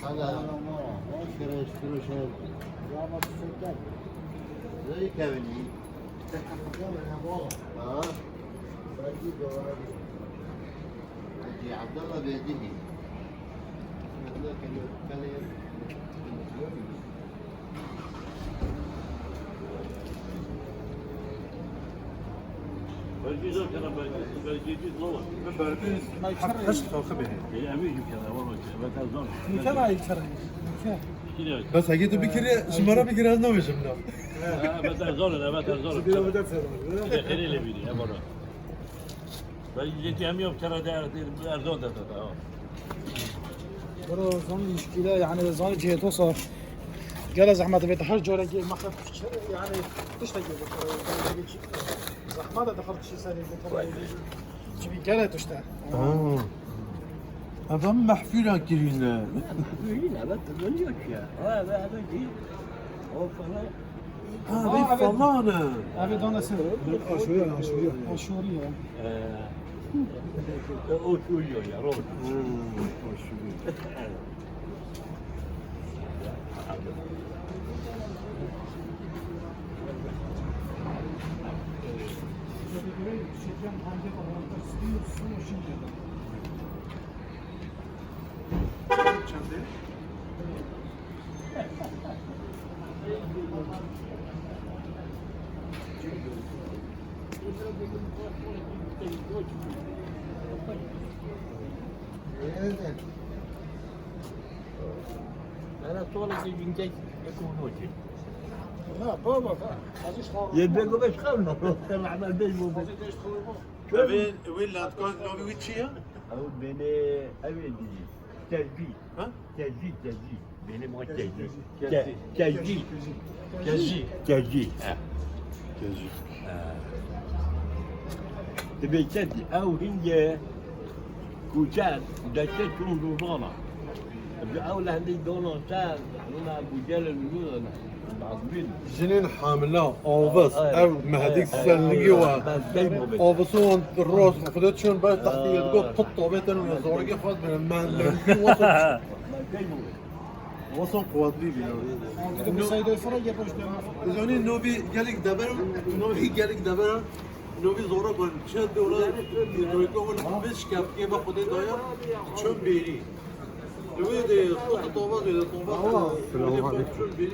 هذا ما اشتري شيء لا ما تصدق زي كابني ها حجي عبد الله بيده belki zor kana belki zor. بربين حش خبيه Ya abi gibi kana vallahi beter zor. مكان هاي ترى مكان Gidiyor. بس هجيتو بكري شمارة بكري أنا مش منه Ha beter zor ya beter zor. بلا بدأ ترى Hele biri ya bana. Ben yetiyem yok kara değer Erdoğan da da. برو زون مشكلة يعني زون جهة توصل قال زحمة بيت هر جورة جي ما خد يعني تشتكي زحمة دخلت شيء ثاني جبي قال تشتغل أفهم محفولة كرينا Yine ben tanıyor ya. Ha ben değil. O falan. هذه فلانة أبي دونا سر شوية شوية شورية O söylüyor ya. Rol. أنا طول الجنجي يكون وجه. لا بابا هذيش يبقى بس خلنا طلع ما بينه وين لا تكون نوبي ويتشيا؟ أو بين أبي تجديد ها؟ تجديد بين ما تجديد تجديد. تجديد كاجي تجديد كاجي تبي تجديد أو هي كوشان دكتور دولانا أو لهندي دولانا أنا أبو جلال المدن العظيم جنين حاملة أوفس أو ما هذيك السنة أوفسون الروس خدت شون بس تحتيه تقول قطة بيتنا ويزورك خد من المال وصل قوات ليبيا سيد الفرج يبوش زوني نوبي قالك دبر نوبي قالك دبر نوبي زورا قال شد ولا يرويكو ولا بيش كاب كيف خدي داير شون بيري نوبي دي طوبة دي طوبة السلام عليكم. شون بيري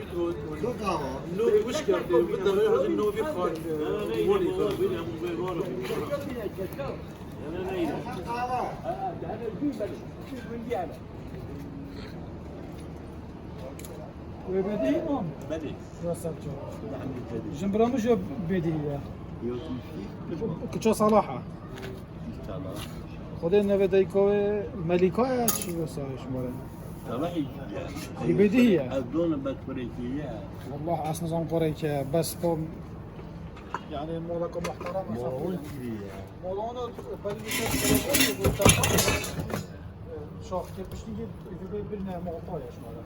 نوبي وش كاب دي بدبر هذا نوبي خان موني وبديهم بدي راساتشو جنبرامج بدية كتشو صلاحة خدين نبدأ ملكة شو صار شمال هي بديهية الدون بس فريقية والله أصلا زمان قريك بس هم يعني مولاكم محترم مولانا شاخ كيف باش نجيب بالنا مغطايا شمال